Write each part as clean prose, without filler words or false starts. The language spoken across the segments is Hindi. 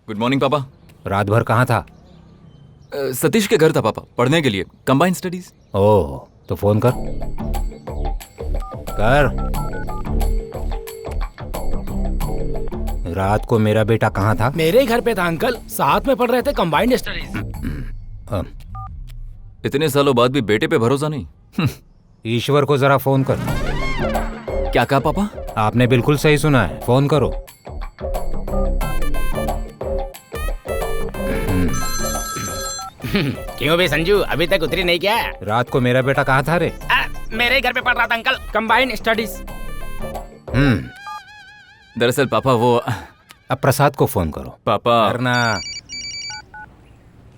गुड मॉर्निंग पापा। रात भर कहाँ था? सतीश के घर था पापा, पढ़ने के लिए, कंबाइंड स्टडीज। ओह, तो फोन कर। रात को मेरा बेटा कहाँ था? मेरे घर पे था अंकल, साथ में पढ़ रहे थे कंबाइंड स्टडीज। इतने सालों बाद भी बेटे पे भरोसा नहीं। ईश्वर को जरा फोन कर। क्या कहा पापा? आपने बिल्कुल सही सुना है, फोन करो। क्यों बे संजू, अभी तक उतरी नहीं क्या? रात को मेरा बेटा कहाँ था रे? मेरे घर पे पढ़ रहा था अंकल, कंबाइंड स्टडीज। दरअसल पापा वो अब प्रसाद को फोन करो। पापा करना।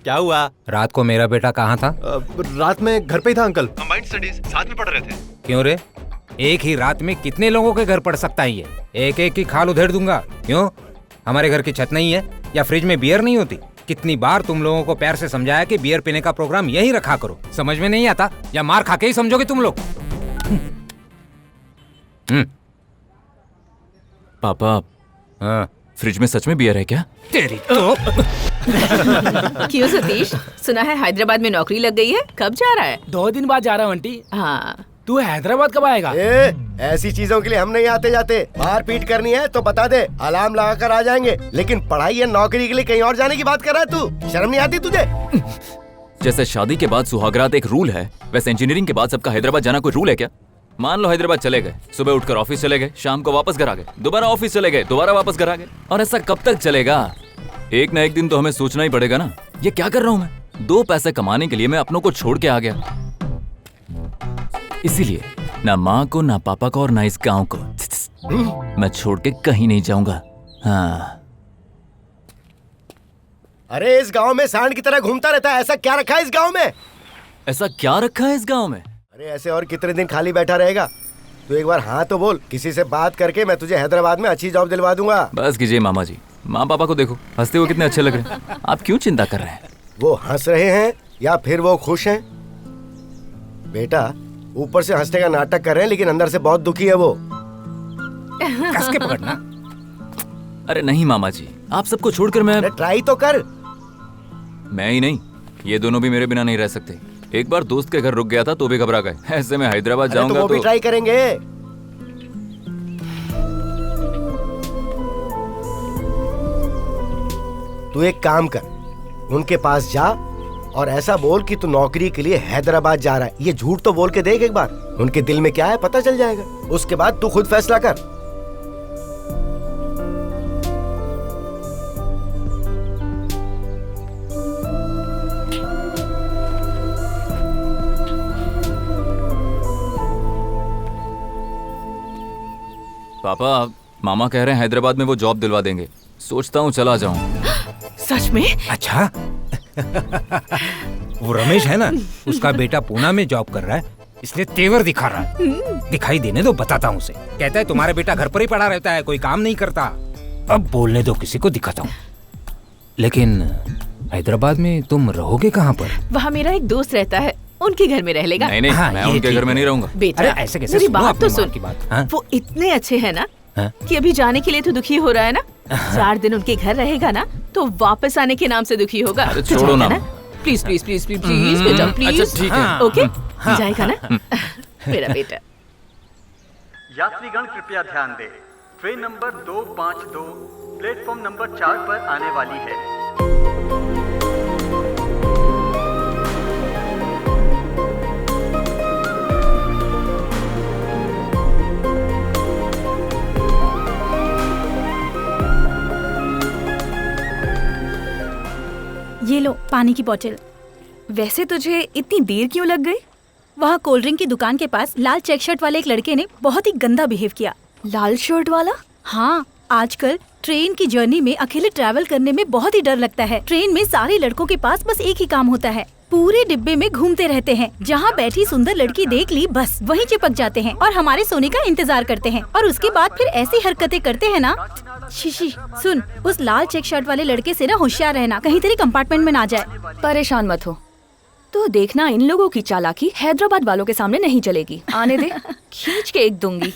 क्या हुआ? रात को मेरा बेटा कहाँ था? रात में घर पे ही था अंकल, कंबाइंड स्टडीज साथ में पढ़ रहे थे। क्यों रे, एक ही रात में कितने लोगों के घर पढ़ सकता है ये? एक एक की खाल उधेड़ दूंगा। क्यों, हमारे घर की छत नहीं है या फ्रिज में बियर नहीं होती? कितनी बार तुम लोगों को प्यार से समझाया कि बियर पीने का प्रोग्राम यही रखा करो। समझ में नहीं आता या मार खा के ही समझोगे तुम लोग? पापा हाँ, फ्रिज में सच में बियर है क्या? तेरी तो। क्यों सतीश, सुना है हैदराबाद में नौकरी लग गई है, कब जा रहा है? 2 दिन बाद जा रहा हूँ आंटी। हाँ, तू हैदराबाद कब आएगा? ऐसी चीजों के लिए हम नहीं आते जाते। मार पीट करनी है तो बता दे, अलार्म लगा कर आ जाएंगे। लेकिन पढ़ाई या नौकरी के लिए कहीं और जाने की बात कर रहा है तू? शर्म नहीं आती तुझे? जैसे शादी के बाद सुहागरात एक रूल है, वैसे इंजीनियरिंग के बाद सबका हैदराबाद जाना कोई रूल है क्या? मान लो हैदराबाद चले गए, सुबह उठकर ऑफिस चले गए, शाम को वापस घर आ गए, दोबारा ऑफिस चले गए, दोबारा वापस घर आ गए। और ऐसा कब तक चलेगा? एक ना एक दिन तो हमें सोचना ही पड़ेगा ना, ये क्या कर रहा हूँ मैं? 2 पैसे कमाने के लिए मैं अपनों को छोड़ के आ गया। इसीलिए ना माँ को, ना पापा को और ना इस गांव को मैं छोड़ के कहीं नहीं जाऊंगा। हाँ। अरे इस गांव में सांड की तरह घूमता रहता है, ऐसा क्या रखा है इस गांव में? ऐसा क्या रखा है इस गांव में? अरे ऐसे और कितने दिन खाली बैठा रहेगा? तू एक बार हाँ तो बोल, किसी से बात करके मैं तुझे हैदराबाद में अच्छी जॉब दिलवा दूंगा। बस कीजिए मामा जी, माँ पापा को देखो, हंसते हुए कितने अच्छे लग रहे हैं। आप क्यों चिंता कर रहे हैं? वो हंस रहे हैं या फिर वो खुश हैं? बेटा, ऊपर से हंसने का नाटक कर रहे हैं लेकिन अंदर से बहुत दुखी है वो। कस के पकड़ना। अरे नहीं मामा जी, आप सबको छोड़कर मैं ट्राई तो कर। मैं ही नहीं, ये दोनों भी मेरे बिना नहीं रह सकते। एक बार दोस्त के घर रुक गया था तो भी घबरा गए, ऐसे में हैदराबाद जाऊंगा तो वो भी ट्राई करेंगे। तू एक काम कर, उनके पास जा और ऐसा बोल कि तू नौकरी के लिए हैदराबाद जा रहा है। ये झूठ तो बोल के देख एक बार, उनके दिल में क्या है पता चल जाएगा। उसके बाद तू खुद फैसला कर। पापा, मामा कह रहे हैं हैदराबाद में वो जॉब दिलवा देंगे, सोचता हूँ चला जाऊं। सच में? अच्छा। वो रमेश है ना, उसका बेटा पूना में जॉब कर रहा है, इसलिए तेवर दिखा रहा है। दिखाई देने दो, बताता हूँ उसे। कहता है तुम्हारा बेटा घर पर ही पड़ा रहता है, कोई काम नहीं करता। अब बोलने दो, किसी को दिखाता हूँ। लेकिन हैदराबाद में तुम रहोगे कहाँ पर? वहाँ मेरा एक दोस्त रहता है, उनके घर में रह लेगा। नहीं, हाँ, मैं ये उनके घर में नहीं रहूंगा। बेटा, अरे ऐसे कैसे? मेरी सुनो बात अपने तो माँ सुन। की बात। हाँ? वो इतने अच्छे हैं ना हाँ? कि अभी जाने के लिए तो दुखी हो रहा है ना। 4 दिन उनके घर रहेगा ना तो वापस आने के नाम से दुखी होगा। अरे छोड़ो ना। Please please please please please बेटा, प्लीज। अच्छा ठीक है। ओके, जाएगा ना मेरा बेटा। यात्रीगण कृपया ध्यान दें, ट्रेन नंबर 252 प्लेटफॉर्म नंबर 4 पर आने वाली है। ये लो पानी की बोतल। वैसे तुझे इतनी देर क्यों लग गई? वहाँ कोल्ड ड्रिंक की दुकान के पास लाल चेक शर्ट वाले एक लड़के ने बहुत ही गंदा बिहेव किया। लाल शर्ट वाला? हाँ, आजकल ट्रेन की जर्नी में अकेले ट्रैवल करने में बहुत ही डर लगता है। ट्रेन में सारे लड़कों के पास बस एक ही काम होता है, पूरे डिब्बे में घूमते रहते हैं। जहाँ बैठी सुंदर लड़की देख ली बस वहीं चिपक जाते हैं और हमारे सोने का इंतजार करते हैं। और उसके बाद फिर ऐसी हरकतें करते हैं ना। शीशी सुन, उस लाल चेक शर्ट वाले लड़के से ना होशियार रहना, कहीं तेरे कंपार्टमेंट में ना जाए। परेशान मत हो, तो देखना इन लोगों की चालाकी हैदराबाद वालों के सामने नहीं चलेगी। आने दे, खींच के एक दूंगी।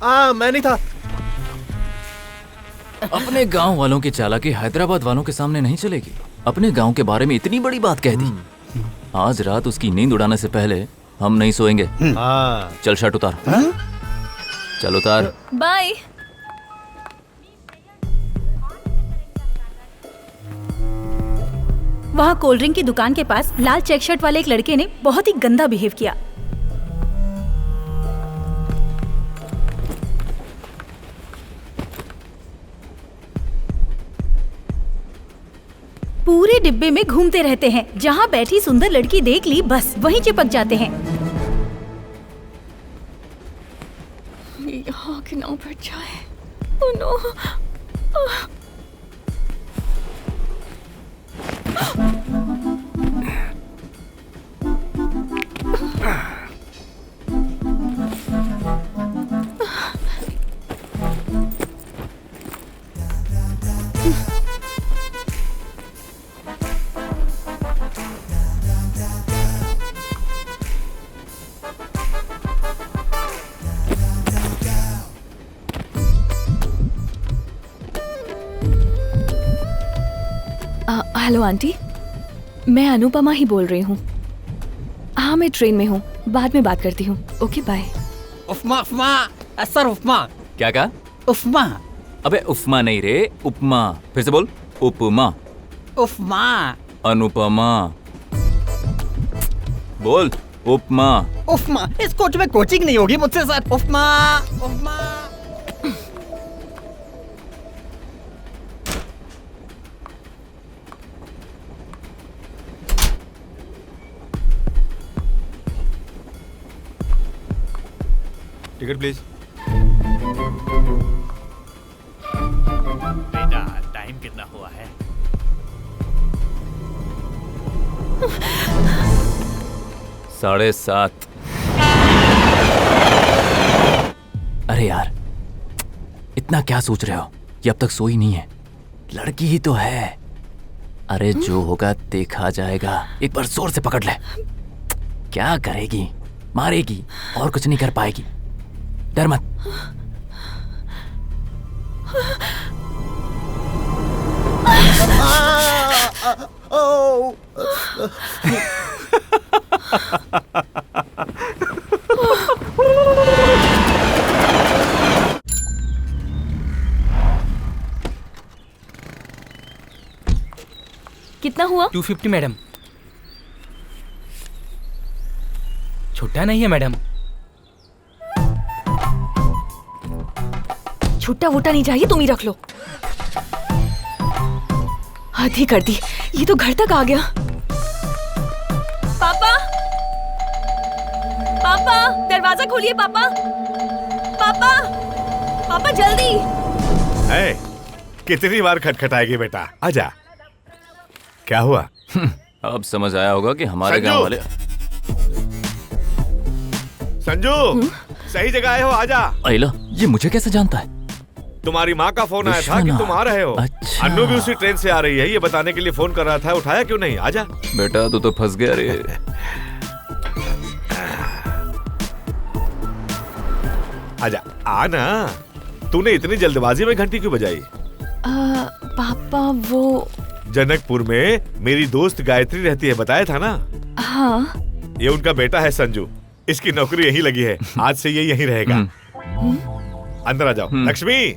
मैं नहीं था। अपने गांव वालों की चालाकी हैदराबाद वालों के सामने नहीं चलेगी। अपने गांव के बारे में इतनी बड़ी बात कह दी। आज रात उसकी नींद उड़ाने से पहले हम नहीं सोएंगे। चल शर्ट उतार। चल उतार। बाय। वहाँ कोल्ड ड्रिंक की दुकान के पास लाल चेक शर्ट वाले एक लड़के ने बहुत ही गंदा बिहेव किया। पूरे डिब्बे में घूमते रहते हैं। जहाँ बैठी सुंदर लड़की देख ली बस वहीं चिपक जाते हैं। यहाँ के नाव पर जाए। Oh no. हेलो आंटी, मैं अनुपमा ही बोल रही हूँ। हाँ मैं ट्रेन में हूँ, बाद में बात करती हूँ। Okay bye. उपमा उपमा सर उपमा। क्या कहा? उपमा अबे उपमा नहीं रे, उपमा। फिर से बोल। उपमा। उपमा अनुपमा। बोल उपमा। उपमा। इस कोच में कोचिंग नहीं होगी मुझसे sir. Upma upma. Ticket please. बेटा टाइम कितना हुआ है? 7:30। अरे यार, इतना क्या सोच रहे हो? ये अब तक सोई नहीं है। लड़की ही तो है। अरे जो होगा देखा जाएगा। एक बार जोर से पकड़ ले। क्या करेगी? मारेगी और कुछ नहीं कर पाएगी। डर मत। कितना हुआ? 250 मैडम। छुट्टा नहीं है मैडम। छुट्टा वुट्टा नहीं चाहिए, तुम ही रख लो। हद ही कर दी, ये तो घर तक आ गया। पापा, पापा दरवाजा खोलिए। पापा, पापा, पापा जल्दी। कितनी बार खटखटाएगी बेटा? आजा। क्या हुआ? अब समझ आया होगा कि हमारे गांव वाले। संजू, सही जगह आए हो, आजा। अयला, ये मुझे कैसे जानता है? तुम्हारी माँ का फोन आया था कि तुम आ रहे हो। अच्छा। अन्नू भी उसी ट्रेन से आ रही है, ये बताने के लिए फोन कर रहा था। उठाया क्यों नहीं? आजा बेटा, तू तो फंस गया रे। आजा, आना। तूने इतनी जल्दबाजी में घंटी क्यों बजाई? पापा वो जनकपुर में मेरी दोस्त गायत्री रहती है, बताया था ना? हाँ। ये उनका बेटा है संजू। इसकी नौकरी यहीं लगी है। आज से ये यहीं रहेगा। अंदर आ जाओ। लक्ष्मी,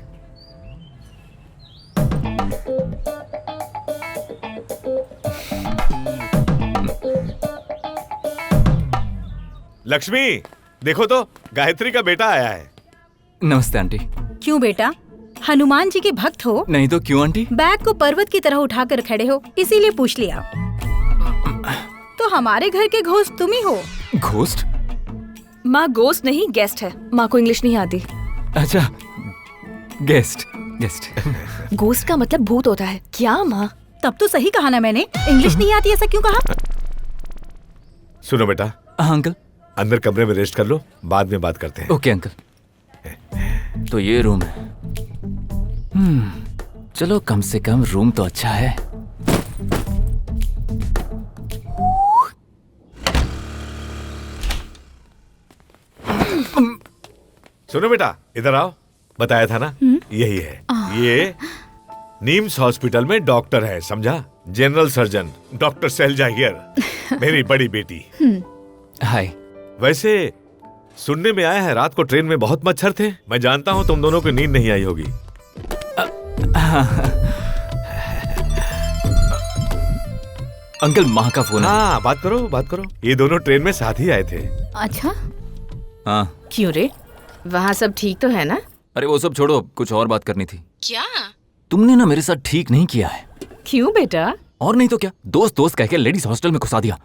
लक्ष्मी देखो तो, गायत्री का बेटा आया है। नमस्ते आंटी। क्यों बेटा, हनुमान जी के भक्त हो? नहीं तो क्यों आंटी? बैग को पर्वत की तरह उठाकर खड़े हो, इसीलिए पूछ लिया। तो हमारे घर के घोस्ट तुम ही हो। घोस्ट? माँ घोस्ट नहीं, गेस्ट है। माँ को इंग्लिश नहीं आती। अच्छा, गेस्ट। गेस्ट। घोस्ट का मतलब भूत होता है क्या माँ? तब तो सही कहा ना मैंने। इंग्लिश नहीं आती ऐसा क्यों कहा? सुनो बेटा। हाँ अंकल। अंदर कमरे में रेस्ट कर लो, बाद में बात करते हैं। Okay uncle. तो ये रूम है। चलो कम से कम रूम तो अच्छा है। सुनो बेटा, इधर आओ। बताया था ना, यही है। ये नीम्स हॉस्पिटल में डॉक्टर है, समझा? General surgeon doctor Shailaja here, मेरी बड़ी बेटी। हाय। वैसे सुनने में आया है रात को ट्रेन में बहुत मच्छर थे। मैं जानता हूँ तुम दोनों को नींद नहीं आई होगी। अंकल, माँ का फोन है। हाँ, बात करो बात करो। ये दोनों ट्रेन में साथ ही आए थे। अच्छा, हाँ। क्यों रे? वहाँ सब ठीक तो है ना? अरे वो सब छोड़ो, कुछ और बात करनी थी। क्या? तुमने ना मेरे साथ ठीक नहीं किया है। क्यों बेटा? और नहीं तो क्या, दोस्त दोस्त कह के लेडीज हॉस्टल में घुसा दिया।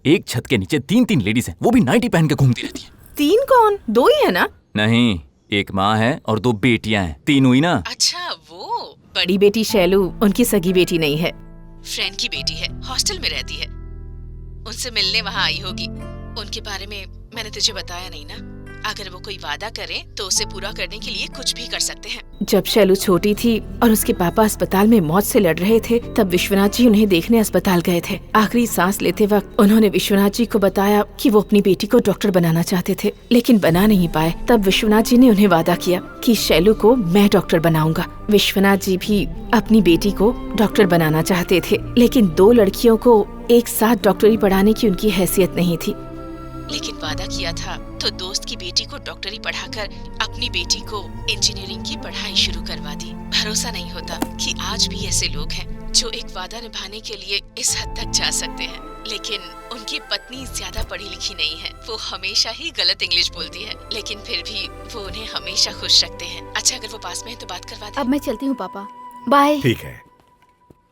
एक छत के नीचे 3-3 लेडीज हैं, वो भी नाइटी पहन के घूमती रहती है। 3 कौन? 2 ही है ना? नहीं, एक माँ है और 2 बेटियां हैं, 3 हुई ना। अच्छा, वो बड़ी बेटी शैलू उनकी सगी बेटी नहीं है, फ्रेंड की बेटी है, हॉस्टल में रहती है। उनसे मिलने वहाँ आई होगी। उनके बारे में मैंने तुझे बताया नहीं ना। अगर वो कोई वादा करे तो उसे पूरा करने के लिए कुछ भी कर सकते हैं। जब शैलू छोटी थी और उसके पापा अस्पताल में मौत से लड़ रहे थे, तब विश्वनाथ जी उन्हें देखने अस्पताल गए थे। आखिरी सांस लेते वक्त उन्होंने विश्वनाथ जी को बताया कि वो अपनी बेटी को डॉक्टर बनाना चाहते थे, लेकिन बना नहीं पाए। तब विश्वनाथ जी ने उन्हें वादा किया कि शैलू को मैं डॉक्टर बनाऊंगा। विश्वनाथ जी भी अपनी बेटी को डॉक्टर बनाना चाहते थे, लेकिन 2 लड़कियों को एक साथ डॉक्टरी पढ़ाने की उनकी हैसियत नहीं थी। लेकिन वादा किया था तो दोस्त की बेटी को डॉक्टरी पढ़ाकर अपनी बेटी को इंजीनियरिंग की पढ़ाई शुरू करवा दी। भरोसा नहीं होता कि आज भी ऐसे लोग हैं जो एक वादा निभाने के लिए इस हद तक जा सकते हैं। लेकिन उनकी पत्नी ज्यादा पढ़ी लिखी नहीं है, वो हमेशा ही गलत इंग्लिश बोलती है, लेकिन फिर भी वो उन्हें हमेशा खुश रखते हैं। अच्छा, अगर वो पास में है तो बात करवा दे। अब मैं चलती हूँ पापा। बाय। ठीक है,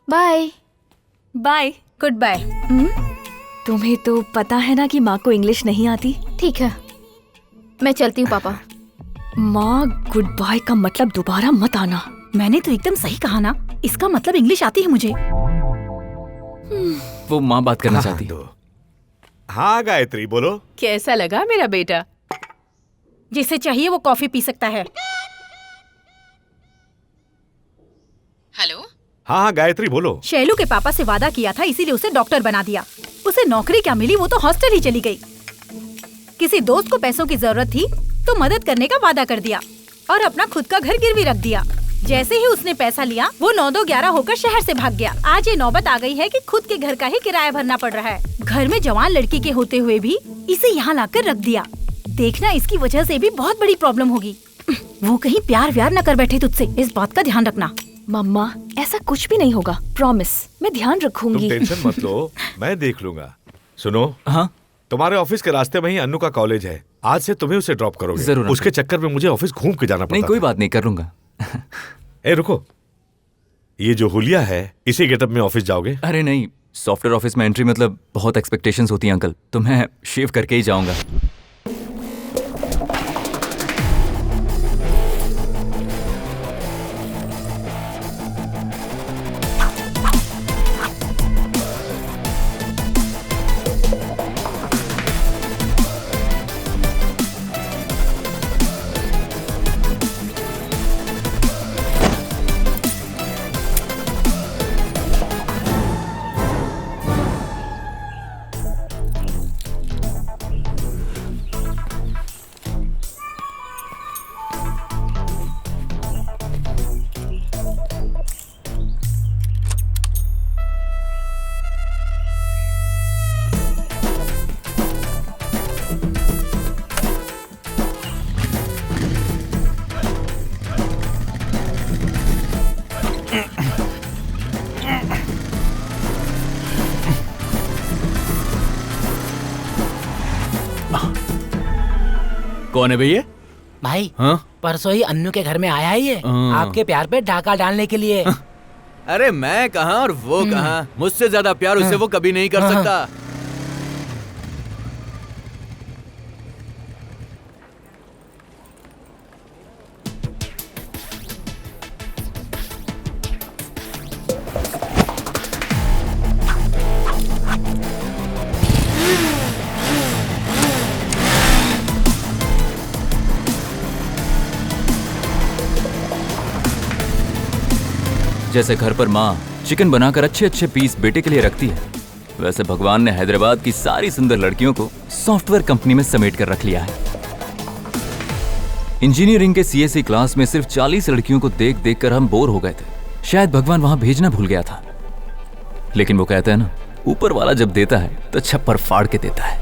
बाय। बाय। Good bye. तुम्हें तो पता है ना कि माँ को इंग्लिश नहीं आती। ठीक है, मैं चलती हूँ पापा। माँ, गुड बाय का मतलब दोबारा मत आना। मैंने तो एकदम सही कहा ना, इसका मतलब इंग्लिश आती है मुझे। वो माँ बात करना चाहती है। हाँ गायत्री, बोलो। कैसा लगा मेरा बेटा? जिसे चाहिए वो कॉफी पी सकता है। हेलो। हाँ गायत्री, बोलो। शैलू के पापा से वादा किया था, इसीलिए उसे डॉक्टर बना दिया। उसे नौकरी क्या मिली, वो तो हॉस्टल ही चली गई। किसी दोस्त को पैसों की जरूरत थी तो मदद करने का वादा कर दिया और अपना खुद का घर गिरवी रख दिया। जैसे ही उसने पैसा लिया, वो 9-2-11 होकर शहर से भाग गया। आज ये नौबत आ गई है कि खुद के घर का ही किराया भरना पड़ रहा है। घर में जवान लड़की के होते हुए भी इसे यहाँ लाकर रख दिया। देखना, इसकी वजह से भी बहुत बड़ी प्रॉब्लम होगी। वो कहीं प्यार व्यार न कर बैठे तुझसे, इस बात का ध्यान रखना। मम्मा, ऐसा कुछ भी नहीं होगा, प्रॉमिस। मैं ध्यान रखूंगी। तुम टेंशन मत लो, मैं देख लूंगा। सुनो, हाँ, तुम्हारे ऑफिस के रास्ते में ही अन्नू का कॉलेज है। आज से तुम्हें उसे ड्रॉप करोगे। जरूर। उसके चक्कर में मुझे ऑफिस घूम के जाना पड़ता। नहीं, कोई बात नहीं, कर लूंगा। ए रुको, ये जो हुलिया है, इसी गेटअप में ऑफिस जाओगे? अरे नहीं, सॉफ्टवेयर ऑफिस में एंट्री मतलब बहुत एक्सपेक्टेशंस होती हैं अंकल, तो मैं शेव करके ही जाऊंगा। कौन है भैया? भाई, हाँ? परसों ही अन्नू के घर में आया ही है, आपके प्यार पे डाका डालने के लिए। अरे मैं कहाँ और वो कहाँ, मुझसे ज्यादा प्यार उसे वो कभी नहीं कर सकता। जैसे घर पर माँ चिकन बनाकर अच्छे अच्छे पीस बेटे के लिए रखती है, वैसे भगवान ने हैदराबाद की सारी सुंदर लड़कियों को सॉफ्टवेयर कंपनी में समेट कर रख लिया है। इंजीनियरिंग के सीएससी क्लास में सिर्फ 40 लड़कियों को देख देख कर हम बोर हो गए थे। शायद भगवान वहां भेजना भूल गया था। लेकिन वो कहते हैं ना, ऊपर वाला जब देता है तो छप्पर फाड़ के देता है।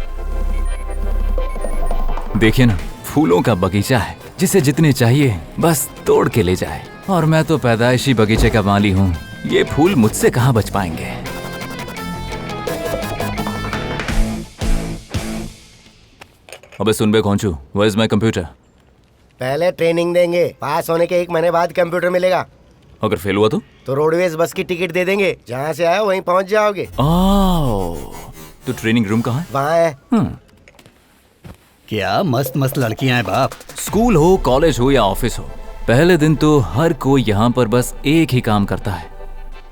देखिए ना, फूलों का बगीचा है, जिसे जितने चाहिए बस तोड़ के ले जाए। और मैं तो पैदाइशी बगीचे का माली हूँ, ये फूल मुझसे कहाँ बच पाएंगे। अबे सुन बे कौन छू, वेयर इज माय कंप्यूटर? पहले ट्रेनिंग देंगे, पास होने के 1 महीने बाद कंप्यूटर मिलेगा। अगर फेल हुआ तो रोडवेज बस की टिकट दे देंगे, जहाँ से आए वहीं पहुँच जाओगे। तो ट्रेनिंग रूम कहाँ है? वहाँ है। क्या मस्त मस्त लड़कियां हैं बाप। स्कूल हो, कॉलेज हो या ऑफिस हो, पहले दिन तो हर कोई यहाँ पर बस एक ही काम करता है।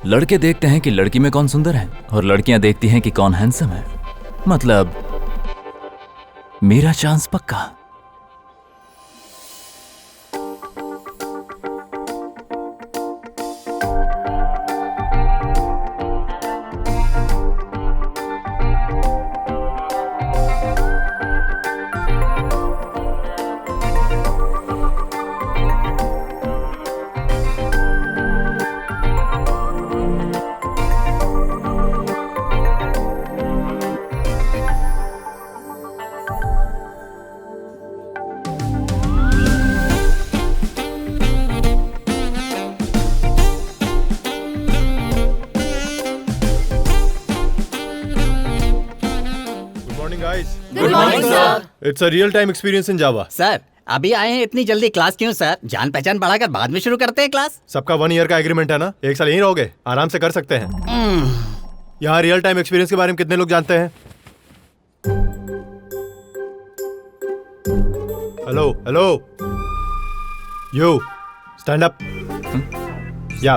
लड़के देखते हैं कि लड़की में कौन सुंदर है, और लड़कियां देखती हैं कि कौन हैंडसम है। मतलब मेरा चांस पक्का। It's a real-time experience in Java. Sir अभी आए हैं, इतनी जल्दी क्लास क्यों सर? जान पहचान बढ़ाकर बाद में शुरू करते हैं क्लास। सबका 1 ईयर का एग्रीमेंट है ना, 1 साल यहीं रहोगे, आराम से कर सकते हैं। यहाँ रियल टाइम एक्सपीरियंस के बारे में कितने लोग जानते हैं? Hello hello, you stand up. या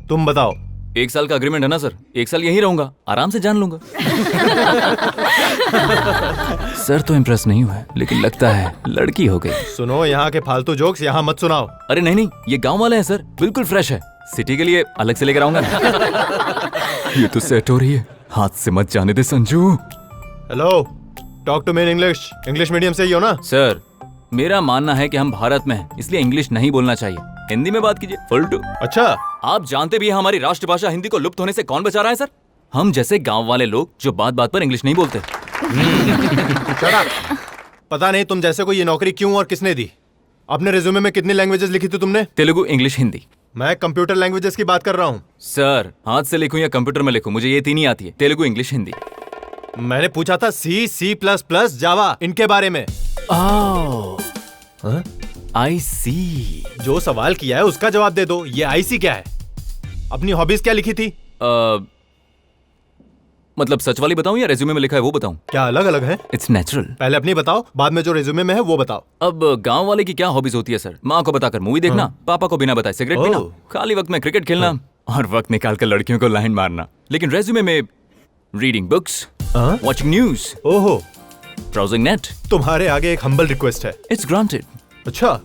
तुम बताओ। 1 साल का अग्रीमेंट है ना सर, 1 साल यहीं रहूंगा, आराम से जान लूंगा। सर तो इम्प्रेस नहीं हुआ, लेकिन लगता है लड़की हो गई। सुनो, यहाँ के फालतू जोक्स यहाँ मत सुनाओ। अरे नहीं, ये गांव वाले हैं सर, बिल्कुल फ्रेश है। सिटी के लिए अलग से लेकर आऊंगा ना। ये तो सेट हो रही है, हाथ से मत जाने दे Sanju. Hello, talk to me in English. English medium से ही हो ना? सर मेरा मानना है कि हम भारत में हैं, इसलिए इंग्लिश नहीं बोलना चाहिए, हिंदी में बात कीजिए। फुलटू। अच्छा, आप जानते भी हैं हमारी राष्ट्रभाषा हिंदी को लुप्त होने से कौन बचा रहा है सर? हम जैसे गांव वाले लोग जो बात बात पर इंग्लिश नहीं बोलते। पता नहीं तुम जैसे को ये नौकरी क्यों और किसने दी। अपने रिज्यूमे में कितनी लैंग्वेजेस लिखी थी तुमने? तेलुगु, इंग्लिश, हिंदी। मैं कंप्यूटर लैंग्वेजेस की बात कर रहा हूँ। सर हाथ से लिखूं या कंप्यूटर में लिखूं, मुझे ये 3 ही आती है, तेलुगु, इंग्लिश, हिंदी। मैंने पूछा था C++, जावा, इनके बारे में। आई सी। जो सवाल किया है उसका जवाब दे दो। ये आई सी क्या है? अपनी हॉबीज क्या लिखी थी? मतलब सच वाली बताऊं या रेज्यूमे में लिखा है वो बताऊं? क्या अलग अलग है? It's natural. पहले अपनी बताओ, बाद में जो रेज्यूमे में है वो बताओ। अब गांव वाले की क्या हॉबीज होती है सर? माँ को बताकर मूवी देखना, पापा को बिना बताए सिगरेट पीना, खाली वक्त में क्रिकेट खेलना, और वक्त निकाल कर लड़कियों को लाइन मारना। लेकिन रेज्यूमे में रीडिंग बुक्स, वॉचिंग न्यूज, ओहो, ब्राउजिंग नेट। तुम्हारे आगे एक हम्बल रिक्वेस्ट है। It's granted. अच्छा,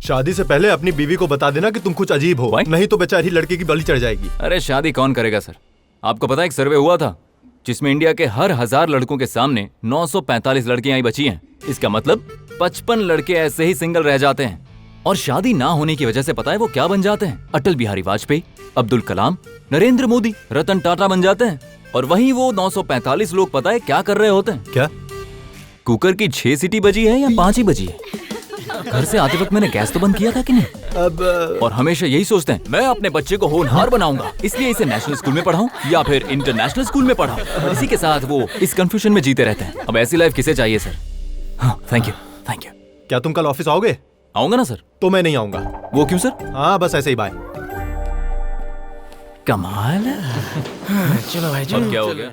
शादी से पहले अपनी बीवी को बता देना कि तुम कुछ अजीब हो। नहीं तो बेचारी लड़की की बलि चढ़ जाएगी। अरे शादी कौन करेगा सर? आपको पता है एक सर्वे हुआ था जिसमें इंडिया के हर 1000 लड़कों के सामने 945 लड़कियां ही बची हैं। इसका मतलब 55 लड़के ऐसे ही सिंगल रह जाते हैं। और शादी ना होने की वजह से पता है वो क्या बन जाते हैं? अटल बिहारी वाजपेयी, अब्दुल कलाम, नरेंद्र मोदी, रतन टाटा बन जाते हैं। और वहीं वो 945 लोग पता है क्या कर रहे होते हैं? क्या? कुकर की 6 सीटी बजी है या 5 ही बजी है? घर से आते वक्त मैंने गैस तो बंद किया था कि नहीं? अब और हमेशा यही सोचते हैं मैं अपने बच्चे को होनहार बनाऊंगा, इसलिए इसे नेशनल स्कूल में पढ़ाऊं या फिर इंटरनेशनल स्कूल में पढ़ाऊं। इसी के साथ वो इस कंफ्यूजन में जीते रहते हैं। अब ऐसी लाइफ किसे चाहिए सर? हाँ, थैंक यू। क्या तुम कल ऑफिस आओगे? आऊंगा ना सर। तो मैं नहीं आऊंगा। वो क्यों सर? हाँ, बस ऐसे ही, बाय। कमाल है। चलो भाई, चलो। अब क्या हो गया?